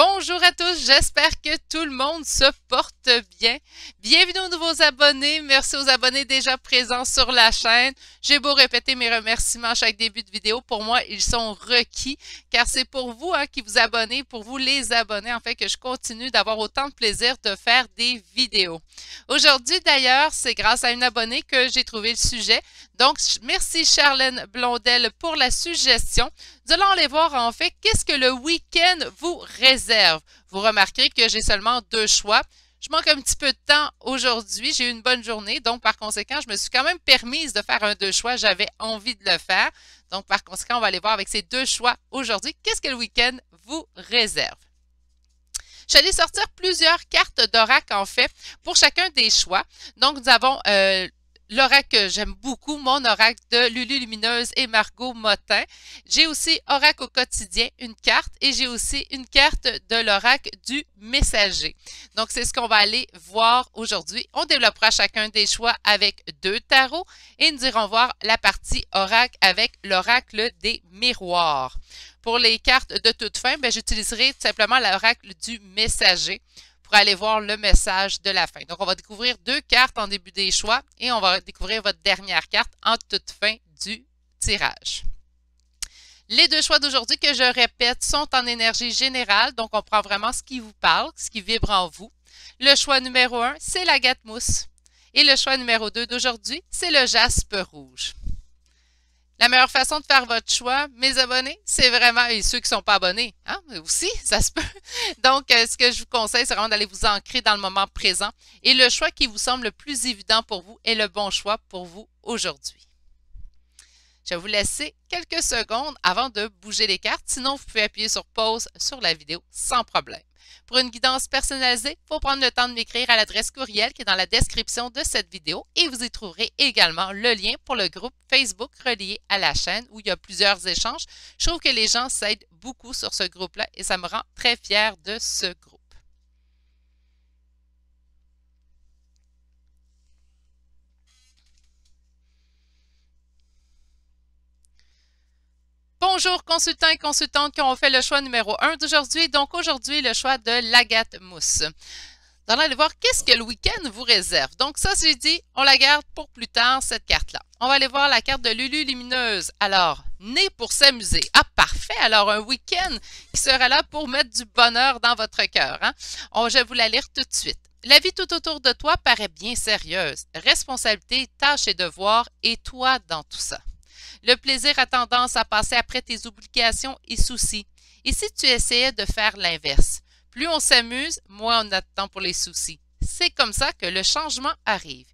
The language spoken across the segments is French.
Bonjour à tous, j'espère que tout le monde se porte bien. Bienvenue aux nouveaux abonnés, merci aux abonnés déjà présents sur la chaîne. J'ai beau répéter mes remerciements à chaque début de vidéo, pour moi ils sont requis car c'est pour vous qui vous abonnez, pour vous les abonnés en fait que je continue d'avoir autant de plaisir de faire des vidéos. Aujourd'hui d'ailleurs, c'est grâce à une abonnée que j'ai trouvé le sujet. Donc merci Charlène Blondel pour la suggestion. Nous allons aller voir en fait qu'est-ce que le week-end vous réserve. Vous remarquerez que j'ai seulement deux choix. Je manque un petit peu de temps aujourd'hui. J'ai eu une bonne journée. Donc, par conséquent, je me suis quand même permise de faire un deux choix. J'avais envie de le faire. Donc, par conséquent, on va aller voir avec ces deux choix aujourd'hui. Qu'est-ce que le week-end vous réserve? Je suis allée sortir plusieurs cartes d'oracle en fait pour chacun des choix. Donc, nous avons l'oracle que j'aime beaucoup, mon oracle de Lulu Lumineuse et Margot Motin. J'ai aussi oracle au quotidien, une carte, et j'ai aussi une carte de l'oracle du messager. Donc, c'est ce qu'on va aller voir aujourd'hui. On développera chacun des choix avec deux tarots et nous irons voir la partie oracle avec l'oracle des miroirs. Pour les cartes de toute fin, j'utiliserai tout simplement l'oracle du messager pour aller voir le message de la fin. Donc, on va découvrir deux cartes en début des choix et on va découvrir votre dernière carte en toute fin du tirage. Les deux choix d'aujourd'hui que je répète sont en énergie générale, donc on prend vraiment ce qui vous parle, ce qui vibre en vous. Le choix numéro 1, c'est l'agate mousse. Et le choix numéro 2 d'aujourd'hui, c'est le jaspe rouge. La meilleure façon de faire votre choix, mes abonnés, c'est vraiment, et ceux qui ne sont pas abonnés, aussi, ça se peut. Donc, ce que je vous conseille, c'est vraiment d'aller vous ancrer dans le moment présent. Et le choix qui vous semble le plus évident pour vous est le bon choix pour vous aujourd'hui. Je vais vous laisser quelques secondes avant de bouger les cartes. Sinon, vous pouvez appuyer sur pause sur la vidéo sans problème. Pour une guidance personnalisée, il faut prendre le temps de m'écrire à l'adresse courriel qui est dans la description de cette vidéo et vous y trouverez également le lien pour le groupe Facebook relié à la chaîne où il y a plusieurs échanges. Je trouve que les gens s'aident beaucoup sur ce groupe-là et ça me rend très fière de ce groupe. Bonjour consultants et consultantes qui ont fait le choix numéro 1 d'aujourd'hui. Donc aujourd'hui, le choix de l'agate mousse. Nous allons aller voir qu'est-ce que le week-end vous réserve. Donc ça, j'ai dit, on la garde pour plus tard, cette carte-là. On va aller voir la carte de Lulu Lumineuse. Alors, né pour s'amuser. Ah, parfait! Alors, un week-end qui sera là pour mettre du bonheur dans votre cœur. Je vais vous la lire tout de suite. La vie tout autour de toi paraît bien sérieuse. Responsabilité, tâches et devoirs, et toi dans tout ça. Le plaisir a tendance à passer après tes obligations et soucis. Et si tu essayais de faire l'inverse? Plus on s'amuse, moins on a de temps pour les soucis. C'est comme ça que le changement arrive.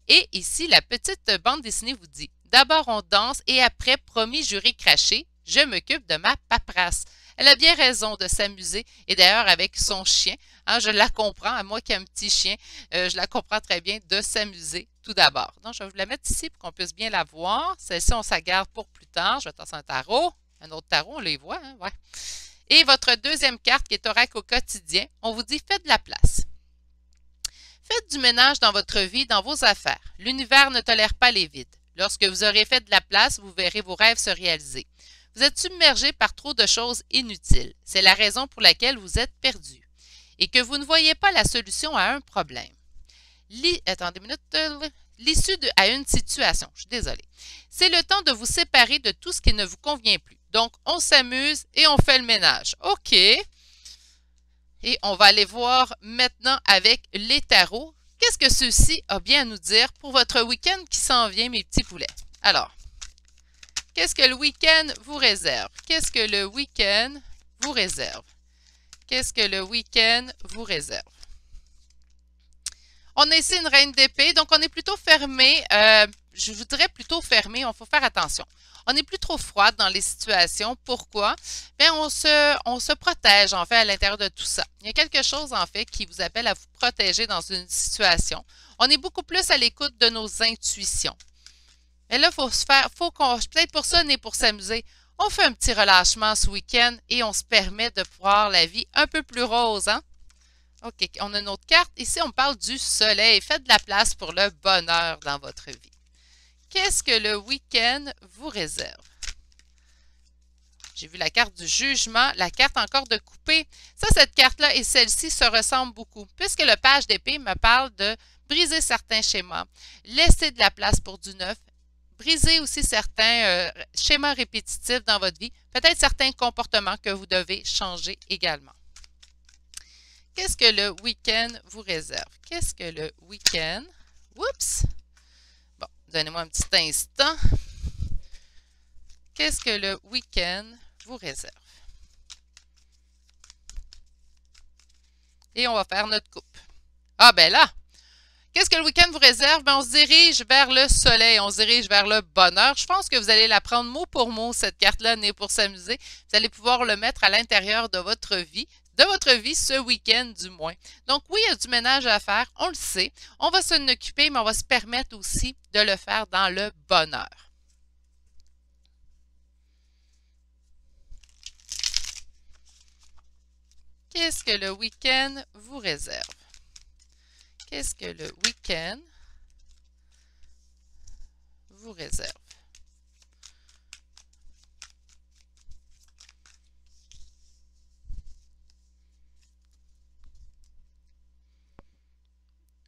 Et ici, la petite bande dessinée vous dit « D'abord on danse et après, promis, juré, craché, je m'occupe de ma paperasse. » Elle a bien raison de s'amuser et d'ailleurs avec son chien, je la comprends, à moi qui ai un petit chien, je la comprends très bien de s'amuser tout d'abord. Donc, je vais vous la mettre ici pour qu'on puisse bien la voir. Celle-ci, on s'en garde pour plus tard. Je vais tasser un tarot. Un autre tarot, on les voit, ouais. Et votre deuxième carte qui est oracle au quotidien, on vous dit « Faites de la place ». Faites du ménage dans votre vie, dans vos affaires. L'univers ne tolère pas les vides. Lorsque vous aurez fait de la place, vous verrez vos rêves se réaliser. Vous êtes submergé par trop de choses inutiles. C'est la raison pour laquelle vous êtes perdu. Et que vous ne voyez pas la solution à un problème. Attendez une minute. L'issue à une situation. Je suis désolée. C'est le temps de vous séparer de tout ce qui ne vous convient plus. Donc, on s'amuse et on fait le ménage. OK. Et on va aller voir maintenant avec les tarots. Qu'est-ce que ceci a bien à nous dire pour votre week-end qui s'en vient, mes petits poulets? Alors, qu'est-ce que le week-end vous réserve? Qu'est-ce que le week-end vous réserve? Qu'est-ce que le week-end vous réserve? On a ici une reine d'épée, donc on est plutôt fermé. Je voudrais plutôt fermé, il faut faire attention. On n'est plus trop froide dans les situations. Pourquoi? Bien, on se protège en fait à l'intérieur de tout ça. Il y a quelque chose en fait qui vous appelle à vous protéger dans une situation. On est beaucoup plus à l'écoute de nos intuitions. Et là, peut-être pour ça, on est pour s'amuser. On fait un petit relâchement ce week-end et on se permet de voir la vie un peu plus rose, OK, on a une autre carte. Ici, on parle du soleil. Faites de la place pour le bonheur dans votre vie. Qu'est-ce que le week-end vous réserve? J'ai vu la carte du jugement, la carte encore de couper. Ça, cette carte-là et celle-ci se ressemblent beaucoup, puisque le page d'épée me parle de briser certains schémas, laisser de la place pour du neuf, briser aussi certains schémas répétitifs dans votre vie, peut-être certains comportements que vous devez changer également. Qu'est-ce que le week-end vous réserve? Qu'est-ce que le week-end? Oups! Bon, donnez-moi un petit instant. Qu'est-ce que le week-end vous réserve? Et on va faire notre coupe. Ah ben là! Qu'est-ce que le week-end vous réserve? Ben, on se dirige vers le soleil, on se dirige vers le bonheur. Je pense que vous allez la prendre mot pour mot, cette carte-là, née pour s'amuser. Vous allez pouvoir le mettre à l'intérieur de votre vie ce week-end du moins. Donc oui, il y a du ménage à faire, on le sait. On va s'en occuper, mais on va se permettre aussi de le faire dans le bonheur. Qu'est-ce que le week-end vous réserve? Qu'est-ce que le week-end vous réserve?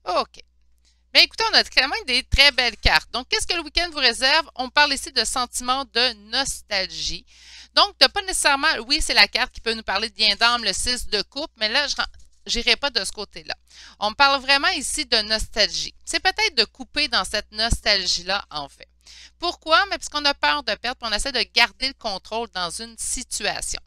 OK. Bien, écoutez, on a quand même des très belles cartes. Donc, qu'est-ce que le week-end vous réserve? On parle ici de sentiments de nostalgie. Donc, pas nécessairement, oui, c'est la carte qui peut nous parler de bien d'âme, le 6 de coupe, mais là, je n'irai pas de ce côté-là. On parle vraiment ici de nostalgie. C'est peut-être de couper dans cette nostalgie-là, en fait. Pourquoi? Mais parce qu'on a peur de perdre, puis on essaie de garder le contrôle dans une situation.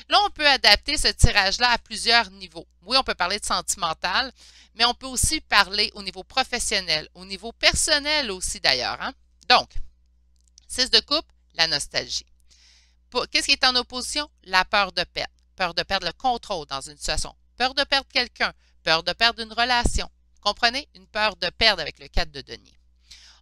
Là, on peut adapter ce tirage-là à plusieurs niveaux. Oui, on peut parler de sentimental, mais on peut aussi parler au niveau professionnel, au niveau personnel aussi d'ailleurs. Hein? Donc, 6 de coupe, la nostalgie. Qu'est-ce qui est en opposition? La peur de perdre. Peur de perdre le contrôle dans une situation. Peur de perdre quelqu'un. Peur de perdre une relation. Comprenez? Une peur de perdre avec le 4 de denier.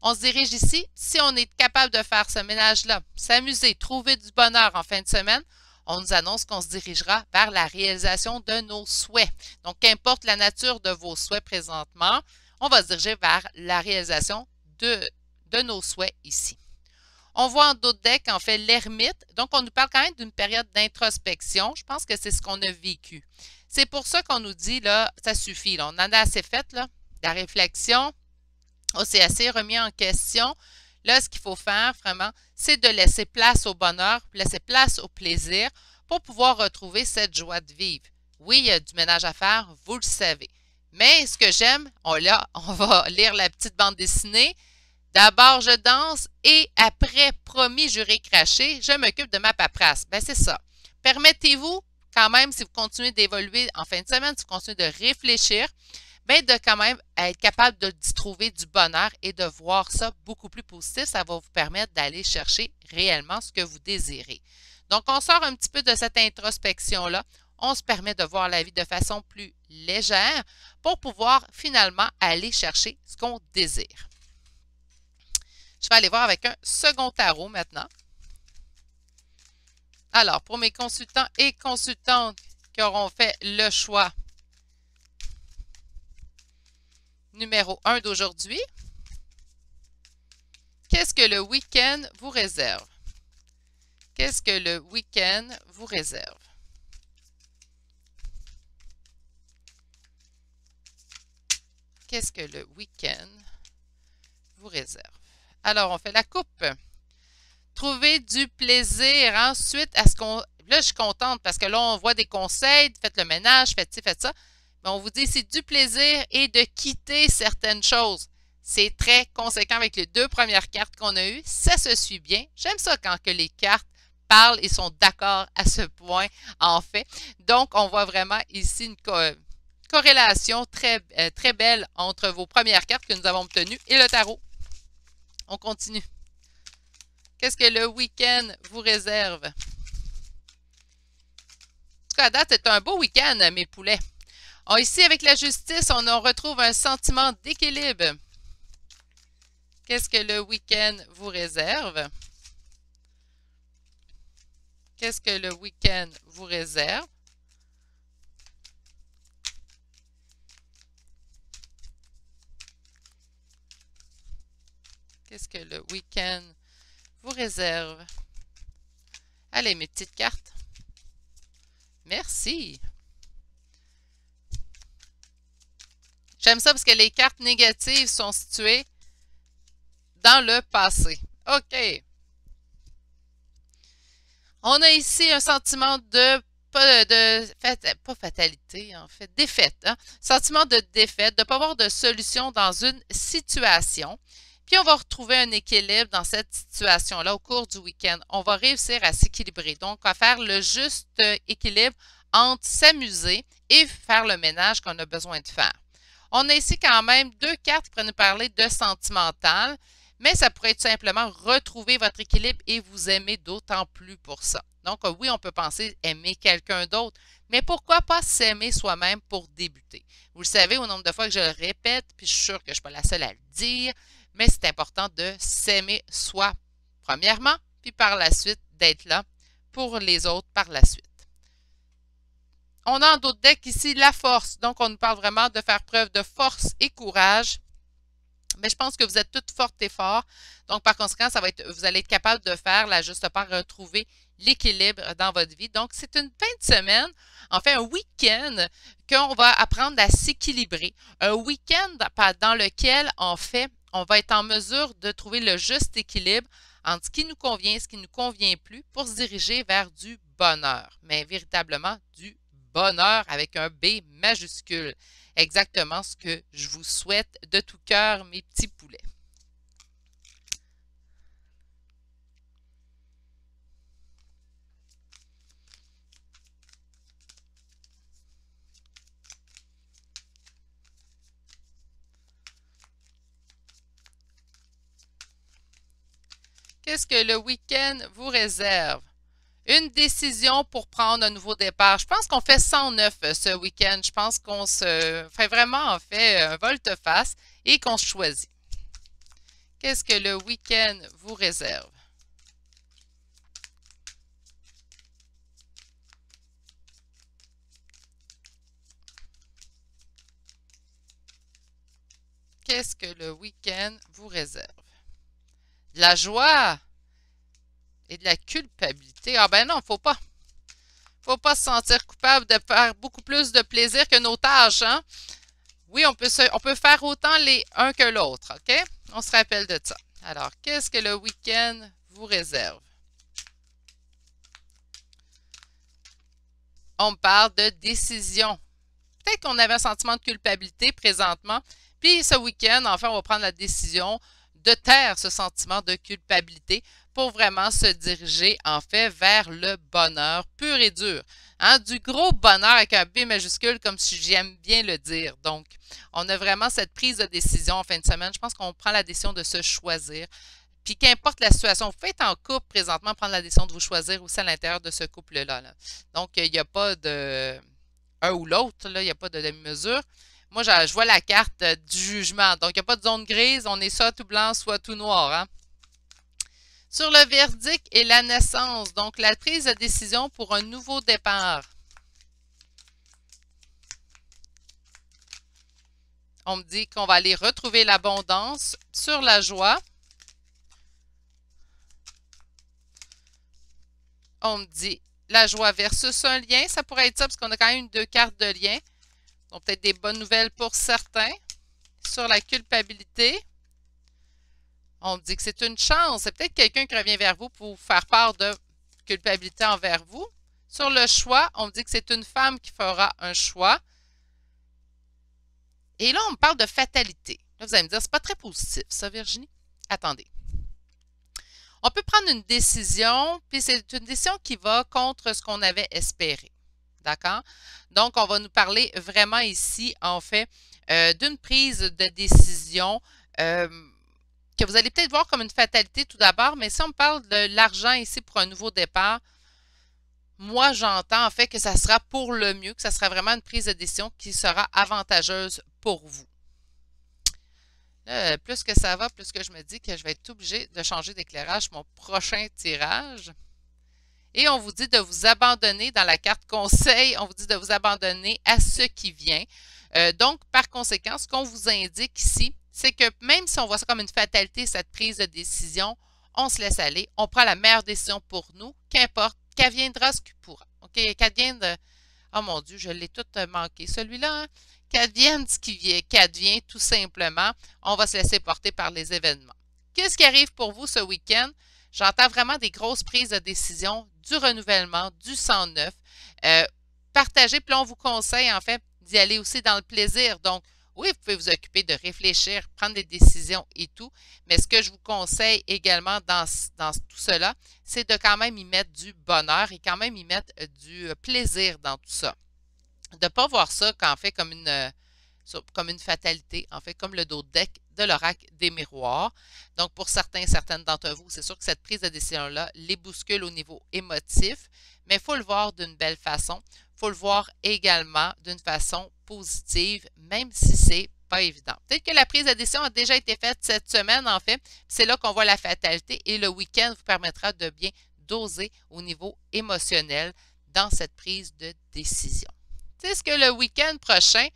On se dirige ici. Si on est capable de faire ce ménage-là, s'amuser, trouver du bonheur en fin de semaine, on nous annonce qu'on se dirigera vers la réalisation de nos souhaits. Donc, qu'importe la nature de vos souhaits présentement, on va se diriger vers la réalisation de nos souhaits ici. On voit en d'autres decks, en fait, l'ermite. Donc, on nous parle quand même d'une période d'introspection. Je pense que c'est ce qu'on a vécu. C'est pour ça qu'on nous dit, là, ça suffit. Là, on en a assez fait, là, la réflexion. On s'est assez remis en question. Là, ce qu'il faut faire, vraiment, c'est de laisser place au bonheur, laisser place au plaisir pour pouvoir retrouver cette joie de vivre. Oui, il y a du ménage à faire, vous le savez. Mais ce que j'aime, on va lire la petite bande dessinée. D'abord, je danse et après, promis, juré, craché, je m'occupe de ma paperasse. Ben, c'est ça. Permettez-vous, quand même, si vous continuez d'évoluer en fin de semaine, si vous continuez de réfléchir, bien, de quand même être capable d'y trouver du bonheur et de voir ça beaucoup plus positif. Ça va vous permettre d'aller chercher réellement ce que vous désirez. Donc, on sort un petit peu de cette introspection-là. On se permet de voir la vie de façon plus légère pour pouvoir finalement aller chercher ce qu'on désire. Je vais aller voir avec un second tarot maintenant. Alors, pour mes consultants et consultantes qui auront fait le choix numéro 1 d'aujourd'hui, qu'est-ce que le week-end vous réserve? Qu'est-ce que le week-end vous réserve? Qu'est-ce que le week-end vous réserve? Alors, on fait la coupe. Trouver du plaisir. Ensuite, à ce qu'on... Là, je suis contente parce que là, on voit des conseils. Faites le ménage, faites ci, faites ça. Mais on vous dit c'est du plaisir et de quitter certaines choses. C'est très conséquent avec les deux premières cartes qu'on a eues. Ça se suit bien. J'aime ça quand que les cartes parlent et sont d'accord à ce point, en fait. Donc, on voit vraiment ici une corrélation très belle entre vos premières cartes que nous avons obtenues et le tarot. On continue. Qu'est-ce que le week-end vous réserve? En tout cas, à date, c'est un beau week-end, mes poulets. Ici, avec la justice, on retrouve un sentiment d'équilibre. Qu'est-ce que le week-end vous réserve? Qu'est-ce que le week-end vous réserve? Qu'est-ce que le week-end vous réserve? Allez, mes petites cartes. Merci. J'aime ça parce que les cartes négatives sont situées dans le passé. OK. On a ici un sentiment de pas fatalité, en fait, défaite. Hein? Sentiment de défaite, de ne pas avoir de solution dans une situation. Puis on va retrouver un équilibre dans cette situation-là au cours du week-end. On va réussir à s'équilibrer. Donc, à faire le juste équilibre entre s'amuser et faire le ménage qu'on a besoin de faire. On a ici quand même deux cartes qui pourraient nous parler de sentimental, mais ça pourrait être simplement retrouver votre équilibre et vous aimer d'autant plus pour ça. Donc, oui, on peut penser aimer quelqu'un d'autre, mais pourquoi pas s'aimer soi-même pour débuter? Vous le savez, au nombre de fois que je le répète, puis je suis sûre que je ne suis pas la seule à le dire, mais c'est important de s'aimer soi, premièrement, puis par la suite, d'être là pour les autres par la suite. On a en d'autres decks ici la force, donc on nous parle vraiment de faire preuve de force et courage. Mais je pense que vous êtes toutes fortes et forts. Donc, par conséquent, vous allez être capable de faire la juste part, retrouver l'équilibre dans votre vie. Donc, c'est une fin de semaine, en fait, un week-end qu'on va apprendre à s'équilibrer. Un week-end dans lequel, en fait, on va être en mesure de trouver le juste équilibre entre ce qui nous convient et ce qui ne nous convient plus pour se diriger vers du bonheur. Mais véritablement, du bonheur avec un B majuscule. Exactement ce que je vous souhaite de tout cœur, mes petits poulets. Qu'est-ce que le week-end vous réserve? Une décision pour prendre un nouveau départ. Je pense qu'on fait 109 ce week-end. Je pense qu'on se fait vraiment, en fait, un volte-face et qu'on se choisit. Qu'est-ce que le week-end vous réserve? Qu'est-ce que le week-end vous réserve? De la joie et de la culpabilité. Ah ben non, faut pas. Faut pas se sentir coupable de faire beaucoup plus de plaisir que nos tâches, hein? Oui, on peut faire autant les uns que l'autre, OK? On se rappelle de ça. Alors, qu'est-ce que le week-end vous réserve? On parle de décision. Peut-être qu'on avait un sentiment de culpabilité présentement, puis ce week-end, enfin, on va prendre la décision de taire ce sentiment de culpabilité pour vraiment se diriger, en fait, vers le bonheur pur et dur. Hein? Du gros bonheur avec un B majuscule, comme si j'aime bien le dire. Donc, on a vraiment cette prise de décision en fin de semaine. Je pense qu'on prend la décision de se choisir. Puis qu'importe la situation, vous pouvez être en couple présentement, prendre la décision de vous choisir aussi à l'intérieur de ce couple-là. Là. Donc, il n'y a pas de un ou l'autre, il n'y a pas de demi-mesure. Moi, je vois la carte du jugement. Donc, il n'y a pas de zone grise. On est soit tout blanc, soit tout noir. Hein? Sur le verdict et la naissance, donc la prise de décision pour un nouveau départ. On me dit qu'on va aller retrouver l'abondance sur la joie. On me dit la joie versus un lien. Ça pourrait être ça parce qu'on a quand même deux cartes de lien. Donc, peut-être des bonnes nouvelles pour certains. Sur la culpabilité, on me dit que c'est une chance. C'est peut-être quelqu'un qui revient vers vous pour vous faire part de culpabilité envers vous. Sur le choix, on me dit que c'est une femme qui fera un choix. Et là, on me parle de fatalité. Là, vous allez me dire, c'est pas très positif, ça, Virginie? Attendez. On peut prendre une décision, puis c'est une décision qui va contre ce qu'on avait espéré. D'accord? Donc, on va nous parler vraiment ici, en fait, d'une prise de décision que vous allez peut-être voir comme une fatalité tout d'abord, mais si on parle de l'argent ici pour un nouveau départ, moi, j'entends en fait que ça sera pour le mieux, que ça sera vraiment une prise de décision qui sera avantageuse pour vous. Là, plus que ça va, plus que je me dis que je vais être obligée de changer d'éclairage pour mon prochain tirage. Et on vous dit de vous abandonner dans la carte conseil, on vous dit de vous abandonner à ce qui vient. Donc, par conséquent, ce qu'on vous indique ici, c'est que même si on voit ça comme une fatalité, cette prise de décision, on se laisse aller, on prend la meilleure décision pour nous, qu'importe qu'adviendra ce qui pourra. OK? Qu'advienne. Oh mon Dieu, je l'ai tout manqué. Celui-là, hein? Qu'advienne ce qui advient, tout simplement. On va se laisser porter par les événements. Qu'est-ce qui arrive pour vous ce week-end? J'entends vraiment des grosses prises de décision, du renouvellement, du sang neuf. Partagez, puis là, on vous conseille, en fait, d'y aller aussi dans le plaisir. Donc, oui, vous pouvez vous occuper de réfléchir, prendre des décisions et tout, mais ce que je vous conseille également dans tout cela, c'est de quand même y mettre du bonheur et quand même y mettre du plaisir dans tout ça. De ne pas voir ça qu'en fait comme une fatalité, en fait, comme le dos de deck de l'oracle des miroirs. Donc, pour certaines d'entre vous, c'est sûr que cette prise de décision-là les bouscule au niveau émotif, mais il faut le voir d'une belle façon. Il faut le voir également d'une façon positive, même si c'est pas évident. Peut-être que la prise de décision a déjà été faite cette semaine, en fait. C'est là qu'on voit la fatalité et le week-end vous permettra de bien doser au niveau émotionnel dans cette prise de décision. C'est ce que le week-end prochain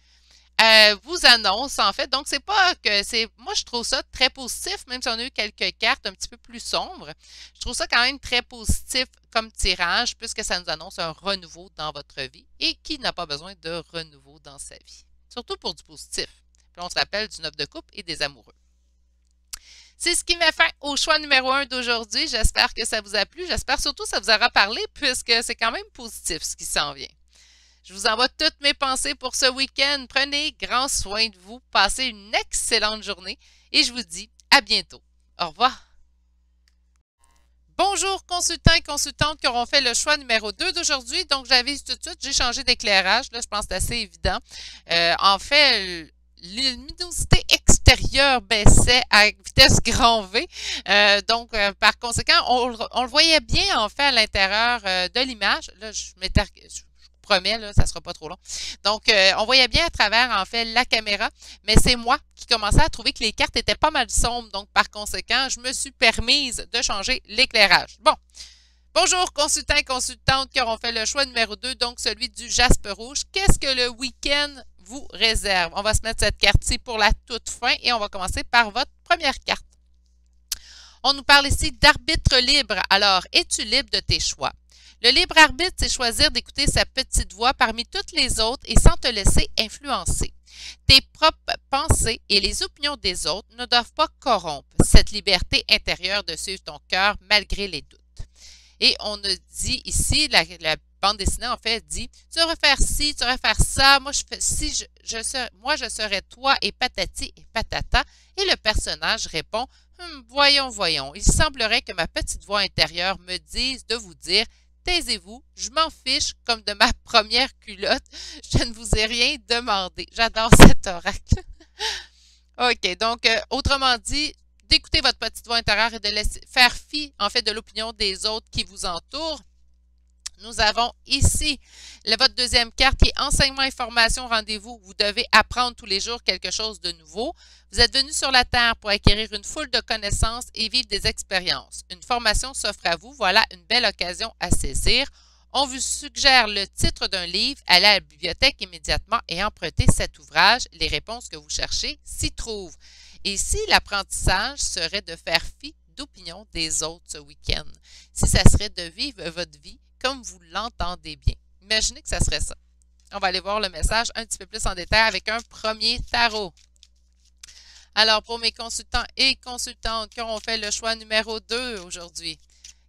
vous annonce, en fait. Donc, c'est pas que c'est. Moi, je trouve ça très positif, même si on a eu quelques cartes un petit peu plus sombres. Je trouve ça quand même très positif comme tirage, puisque ça nous annonce un renouveau dans votre vie. Et qui n'a pas besoin de renouveau dans sa vie? Surtout pour du positif. Puis on se rappelle du 9 de coupe et des amoureux. C'est ce qui met fin au choix numéro 1 d'aujourd'hui. J'espère que ça vous a plu. J'espère surtout que ça vous aura parlé, puisque c'est quand même positif ce qui s'en vient. Je vous envoie toutes mes pensées pour ce week-end. Prenez grand soin de vous. Passez une excellente journée et je vous dis à bientôt. Au revoir. Bonjour consultants et consultantes qui auront fait le choix numéro 2 d'aujourd'hui. Donc, j'avise tout de suite, j'ai changé d'éclairage. Là, je pense que c'est assez évident. En fait, la luminosité extérieure baissait à vitesse grand V. Par conséquent, on le voyait bien en fait à l'intérieur de l'image. Là, je promets, là, ça ne sera pas trop long. Donc, on voyait bien à travers, en fait, la caméra, mais c'est moi qui commençais à trouver que les cartes étaient pas mal sombres. Donc, par conséquent, je me suis permise de changer l'éclairage. Bon. Bonjour, consultants et consultantes qui auront fait le choix numéro 2, donc celui du jaspe rouge. Qu'est-ce que le week-end vous réserve? On va se mettre cette carte-ci pour la toute fin et on va commencer par votre première carte. On nous parle ici d'arbitre libre. Alors, es-tu libre de tes choix? Le libre arbitre, c'est choisir d'écouter sa petite voix parmi toutes les autres et sans te laisser influencer. Tes propres pensées et les opinions des autres ne doivent pas corrompre cette liberté intérieure de suivre ton cœur malgré les doutes. Et on a dit ici, la bande dessinée en fait dit, tu devrais faire ci, tu devrais faire ça, moi je fais si moi je serais toi et patati et patata. Et le personnage répond, voyons, il semblerait que ma petite voix intérieure me dise de vous dire, taisez-vous, je m'en fiche comme de ma première culotte, je ne vous ai rien demandé. J'adore cet oracle. OK, donc autrement dit, d'écouter votre petite voix intérieure et de laisser faire fi, en fait, de l'opinion des autres qui vous entourent. Nous avons ici votre deuxième carte qui est enseignement et formation rendez-vous. Vous devez apprendre tous les jours quelque chose de nouveau. Vous êtes venu sur la Terre pour acquérir une foule de connaissances et vivre des expériences. Une formation s'offre à vous. Voilà une belle occasion à saisir. On vous suggère le titre d'un livre. Allez à la bibliothèque immédiatement et empruntez cet ouvrage. Les réponses que vous cherchez s'y trouvent. Et ici, l'apprentissage serait de faire fi d'opinion des autres ce week-end. Si ça serait de vivre votre vie comme vous l'entendez bien. Imaginez que ça serait ça. On va aller voir le message un petit peu plus en détail avec un premier tarot. Alors, pour mes consultants et consultantes qui auront fait le choix numéro 2 aujourd'hui,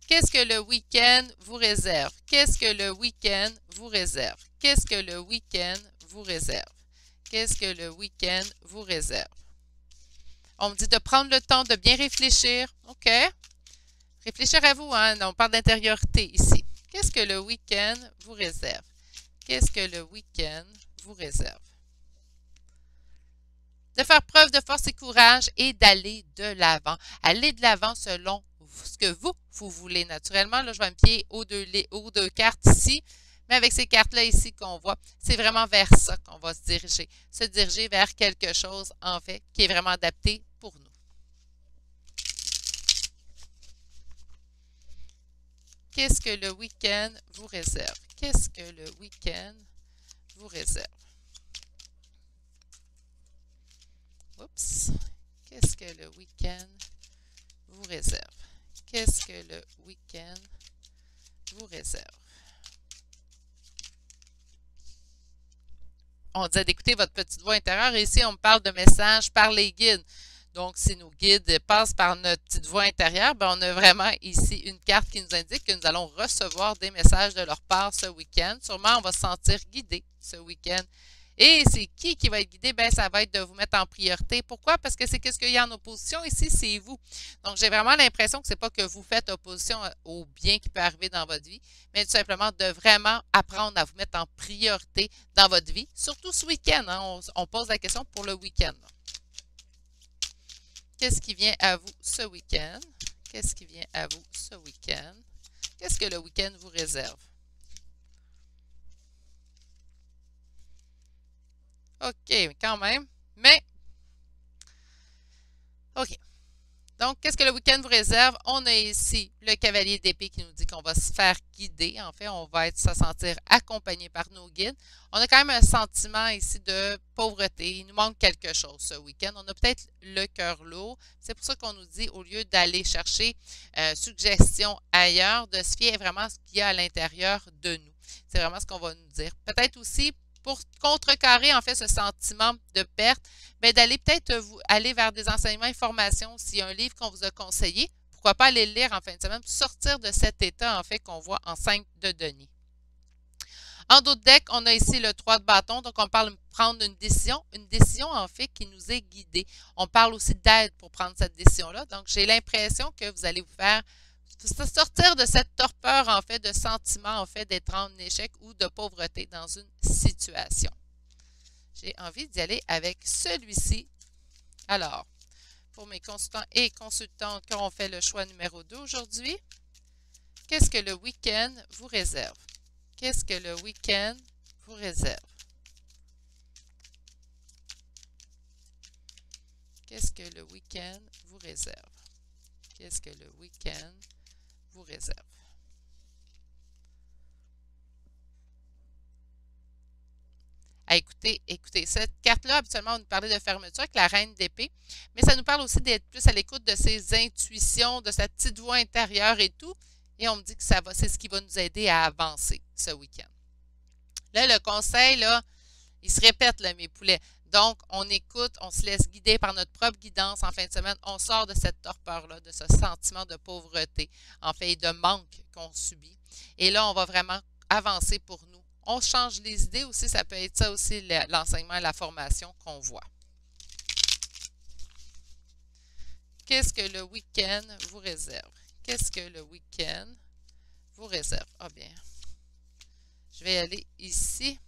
qu'est-ce que le week-end vous réserve? Qu'est-ce que le week-end vous réserve? Qu'est-ce que le week-end vous réserve? Qu'est-ce que le week-end vous réserve? On me dit de prendre le temps de bien réfléchir. OK. Réfléchir à vous, hein? On parle d'intériorité ici. Qu'est-ce que le week-end vous réserve? Qu'est-ce que le week-end vous réserve? De faire preuve de force et courage et d'aller de l'avant. Aller de l'avant selon ce que vous voulez. Naturellement, là, je vais me pied aux deux cartes ici. Mais avec ces cartes-là ici qu'on voit, c'est vraiment vers ça qu'on va se diriger. Se diriger vers quelque chose, en fait, qui est vraiment adapté pour nous. Qu'est-ce que le week-end vous réserve? Qu'est-ce que le week-end vous réserve? Oups. Qu'est-ce que le week-end vous réserve? Qu'est-ce que le week-end vous réserve. On disait d'écouter votre petite voix intérieure et ici, on me parle de messages par les guides. Donc, si nos guides passent par notre petite voix intérieure, ben, on a vraiment ici une carte qui nous indique que nous allons recevoir des messages de leur part ce week-end. Sûrement, on va se sentir guidé ce week-end. Et c'est qui va être guidé? Ben, ça va être de vous mettre en priorité. Pourquoi? Parce que c'est qu'est-ce qu'il y a en opposition ici, c'est vous. Donc, j'ai vraiment l'impression que c'est pas que vous faites opposition au bien qui peut arriver dans votre vie, mais tout simplement de vraiment apprendre à vous mettre en priorité dans votre vie, surtout ce week-end. Hein? On pose la question pour le week-end. Qu'est-ce qui vient à vous ce week-end? Qu'est-ce qui vient à vous ce week-end? Qu'est-ce que le week-end vous réserve? OK, quand même. Mais, OK. Donc, qu'est-ce que le week-end vous réserve? On a ici le cavalier d'épée qui nous dit qu'on va se faire guider. En fait, on va se sentir accompagné par nos guides. On a quand même un sentiment ici de pauvreté. Il nous manque quelque chose ce week-end. On a peut-être le cœur lourd. C'est pour ça qu'on nous dit, au lieu d'aller chercher suggestions ailleurs, de se fier vraiment à ce qu'il y a à l'intérieur de nous. C'est vraiment ce qu'on va nous dire. Peut-être aussi, pour contrecarrer en fait ce sentiment de perte, bien, d'aller peut-être aller vers des enseignements et formations. S'il y a un livre qu'on vous a conseillé, pourquoi pas aller le lire en fin de semaine pour sortir de cet état en fait qu'on voit en 5 de denier. En dos de deck, on a ici le 3 de bâton, donc on parle de prendre une décision en fait qui nous est guidée. On parle aussi d'aide pour prendre cette décision-là, donc j'ai l'impression que vous allez vous faire sortir de cette torpeur, en fait, de sentiment, en fait, d'être en échec ou de pauvreté dans une situation. J'ai envie d'y aller avec celui-ci. Alors, pour mes consultants et consultantes qui ont fait le choix numéro 2 aujourd'hui, qu'est-ce que le week-end vous réserve? Qu'est-ce que le week-end vous réserve? Qu'est-ce que le week-end vous réserve? Qu'est-ce que le week-end vous réserve? Ah, écoutez, cette carte-là, habituellement, on nous parlait de fermeture avec la reine d'épée, mais ça nous parle aussi d'être plus à l'écoute de ses intuitions, de sa petite voix intérieure et tout. Et on me dit que c'est ce qui va nous aider à avancer ce week-end. Là, le conseil, là, il se répète, là, mes poulets. Donc, on écoute, on se laisse guider par notre propre guidance en fin de semaine. On sort de cette torpeur-là, de ce sentiment de pauvreté, en fait, et de manque qu'on subit. Et là, on va vraiment avancer pour nous. On change les idées aussi, ça peut être ça aussi, l'enseignement et la formation qu'on voit. Qu'est-ce que le week-end vous réserve? Qu'est-ce que le week-end vous réserve? Ah bien, je vais aller ici.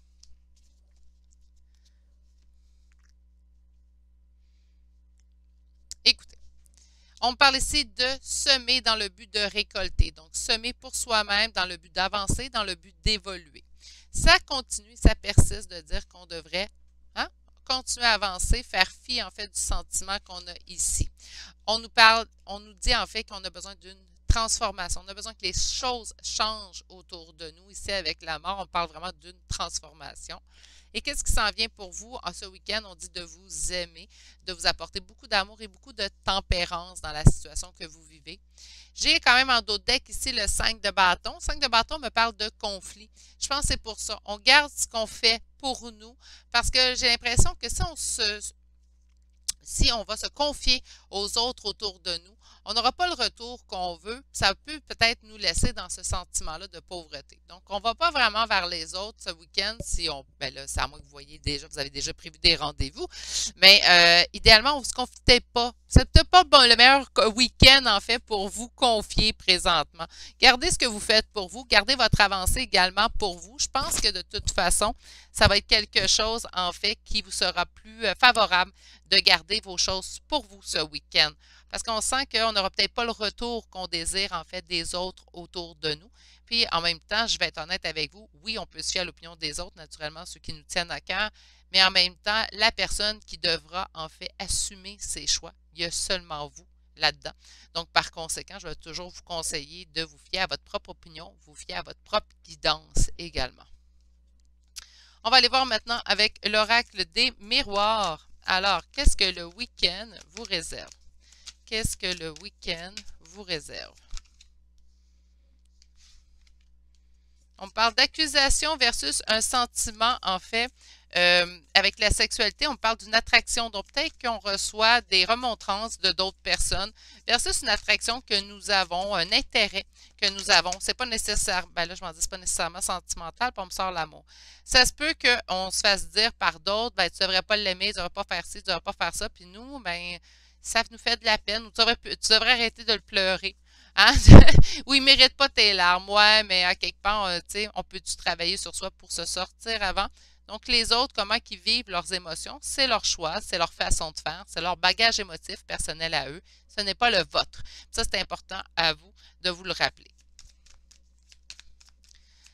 Écoutez, on parle ici de semer dans le but de récolter. Donc, semer pour soi-même dans le but d'avancer, dans le but d'évoluer. Ça continue, ça persiste de dire qu'on devrait continuer à avancer, faire fi en fait du sentiment qu'on a ici. On nous dit en fait qu'on a besoin d'une transformation. On a besoin que les choses changent autour de nous. Ici, avec la mort, on parle vraiment d'une transformation. Et qu'est-ce qui s'en vient pour vous ce week-end? On dit de vous aimer, de vous apporter beaucoup d'amour et beaucoup de tempérance dans la situation que vous vivez. J'ai quand même en dos de deck ici le 5 de bâton. Le 5 de bâton me parle de conflit. Je pense que c'est pour ça. On garde ce qu'on fait pour nous parce que j'ai l'impression que si on va se confier aux autres autour de nous, on n'aura pas le retour qu'on veut. Ça peut peut-être nous laisser dans ce sentiment-là de pauvreté. Donc, on ne va pas vraiment vers les autres ce week-end. Ben là, c'est à moins que vous voyez déjà, vous avez déjà prévu des rendez-vous. Mais idéalement, on ne se confie pas. C'est peut-être pas le meilleur week-end, en fait, pour vous confier présentement. Gardez ce que vous faites pour vous. Gardez votre avancée également pour vous. Je pense que de toute façon, ça va être quelque chose, en fait, qui vous sera plus favorable de garder vos choses pour vous ce week-end. Parce qu'on sent qu'on n'aura peut-être pas le retour qu'on désire, en fait, des autres autour de nous. Puis, en même temps, je vais être honnête avec vous, oui, on peut se fier à l'opinion des autres, naturellement, ceux qui nous tiennent à cœur, mais en même temps, la personne qui devra, en fait, assumer ses choix, il y a seulement vous là-dedans. Donc, par conséquent, je vais toujours vous conseiller de vous fier à votre propre opinion, vous fier à votre propre guidance également. On va aller voir maintenant avec l'oracle des miroirs. Alors, qu'est-ce que le week-end vous réserve? Qu'est-ce que le week-end vous réserve? On parle d'accusation versus un sentiment, en fait, avec la sexualité, on parle d'une attraction. Donc, peut-être qu'on reçoit des remontrances de d'autres personnes versus une attraction que nous avons, un intérêt que nous avons. C'est pas nécessaire, ben là, je m'en dis, c'est pas nécessairement sentimental, puis on me sort l'amour. Ça se peut qu'on se fasse dire par d'autres, ben, tu devrais pas l'aimer, tu devrais pas faire ci, tu devrais pas faire ça, puis nous, ben, ça nous fait de la peine, ou tu devrais arrêter de le pleurer. Hein? Ou il mérite pas tes larmes. Ouais, mais à quelque part, tu sais, on peut-tu travailler sur soi pour se sortir avant? Donc, les autres, comment ils vivent leurs émotions, c'est leur choix, c'est leur façon de faire, c'est leur bagage émotif personnel à eux. Ce n'est pas le vôtre. Ça, c'est important à vous de vous le rappeler.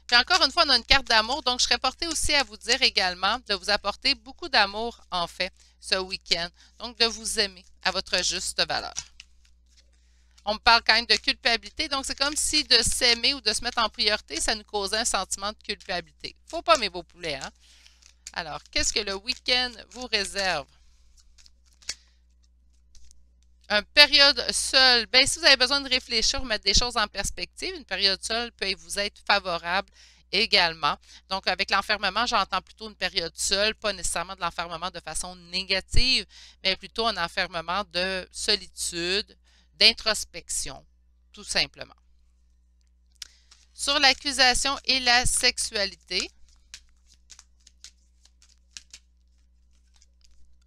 Puis encore une fois, on a une carte d'amour, donc je serais portée aussi à vous dire également de vous apporter beaucoup d'amour, en fait, ce week-end. Donc, de vous aimer à votre juste valeur. On me parle quand même de culpabilité, donc c'est comme si de s'aimer ou de se mettre en priorité, ça nous causait un sentiment de culpabilité. Faut pas aimer vos poulets, hein? Alors, qu'est-ce que le week-end vous réserve? Une période seule, bien, si vous avez besoin de réfléchir, mettre des choses en perspective, une période seule peut vous être favorable également. Donc, avec l'enfermement, j'entends plutôt une période seule, pas nécessairement de l'enfermement de façon négative, mais plutôt un enfermement de solitude, d'introspection, tout simplement. Sur l'accusation et la sexualité,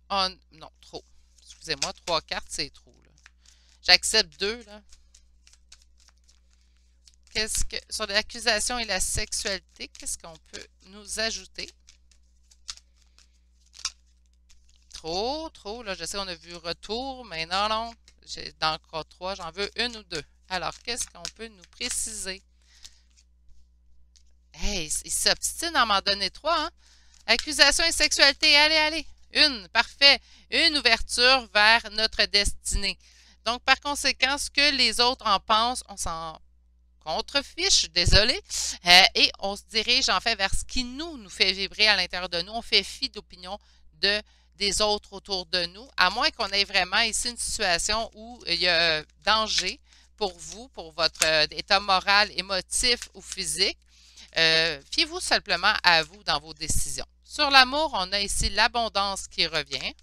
non, trop. Excusez-moi, 3 cartes, c'est trop. J'accepte 2, là. Sur l'accusation et la sexualité, qu'est-ce qu'on peut nous ajouter? Trop, trop. Là, je sais, on a vu retour, mais non, non. J'ai encore 3, j'en veux 1 ou 2. Alors, qu'est-ce qu'on peut nous préciser? Hey, il s'obstine à m'en donner 3, hein? Accusation et sexualité, allez, allez. 1, parfait. Une ouverture vers notre destinée. Donc, par conséquent, ce que les autres en pensent, on s'en contrefiche, désolé, et on se dirige en fait vers ce qui nous fait vibrer à l'intérieur de nous. On fait fi d'opinion des autres autour de nous, à moins qu'on ait vraiment ici une situation où il y a danger pour vous, pour votre état moral, émotif ou physique. Fiez-vous simplement à vous dans vos décisions. Sur l'amour, on a ici l'abondance qui revient.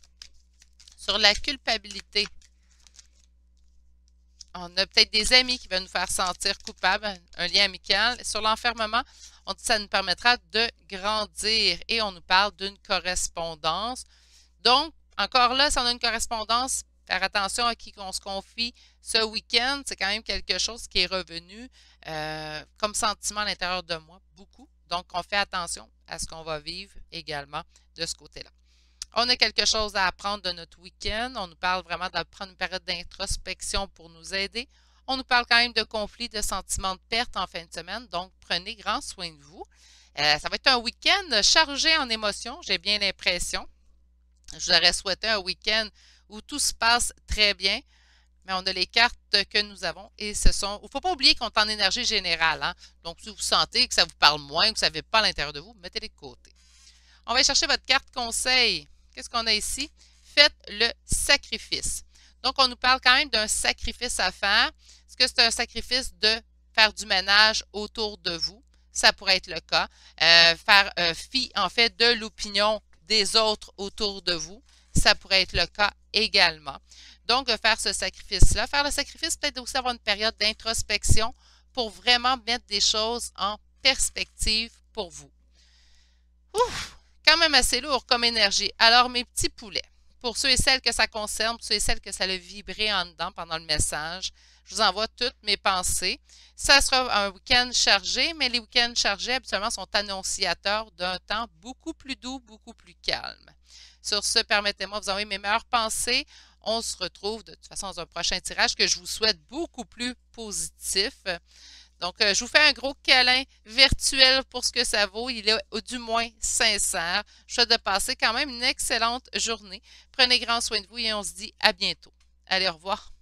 Sur la culpabilité, on a peut-être des amis qui veulent nous faire sentir coupables, un lien amical. Sur l'enfermement, on dit que ça nous permettra de grandir et on nous parle d'une correspondance. Donc, encore là, si on a une correspondance, faire attention à qui on se confie ce week-end, c'est quand même quelque chose qui est revenu comme sentiment à l'intérieur de moi, beaucoup. Donc, on fait attention à ce qu'on va vivre également de ce côté-là. On a quelque chose à apprendre de notre week-end. On nous parle vraiment de prendre une période d'introspection pour nous aider. On nous parle quand même de conflits, de sentiments de perte en fin de semaine. Donc, prenez grand soin de vous. Ça va être un week-end chargé en émotions, j'ai bien l'impression. Je vous aurais souhaité un week-end où tout se passe très bien. Mais on a les cartes que nous avons et ce sont... Il ne faut pas oublier qu'on est en énergie générale. Hein? Donc, si vous sentez que ça vous parle moins, que vous ne savez pas à l'intérieur de vous, mettez-les de côté. On va chercher votre carte conseil. Qu'est-ce qu'on a ici? Faites le sacrifice. Donc, on nous parle quand même d'un sacrifice à faire. Est-ce que c'est un sacrifice de faire du ménage autour de vous? Ça pourrait être le cas. Faire fi, en fait, de l'opinion des autres autour de vous. Ça pourrait être le cas également. Donc, de faire ce sacrifice-là. Faire le sacrifice, peut-être aussi avoir une période d'introspection pour vraiment mettre des choses en perspective pour vous. Ouf! Quand même assez lourd comme énergie. Alors, mes petits poulets, pour ceux et celles que ça concerne, pour ceux et celles que ça a vibré en dedans pendant le message, je vous envoie toutes mes pensées. Ça sera un week-end chargé, mais les week-ends chargés, habituellement, sont annonciateurs d'un temps beaucoup plus doux, beaucoup plus calme. Sur ce, permettez-moi de vous envoyer mes meilleures pensées. On se retrouve de toute façon dans un prochain tirage que je vous souhaite beaucoup plus positif. Donc, je vous fais un gros câlin virtuel pour ce que ça vaut. Il est du moins sincère. Je souhaite de passer quand même une excellente journée. Prenez grand soin de vous et on se dit à bientôt. Allez, au revoir.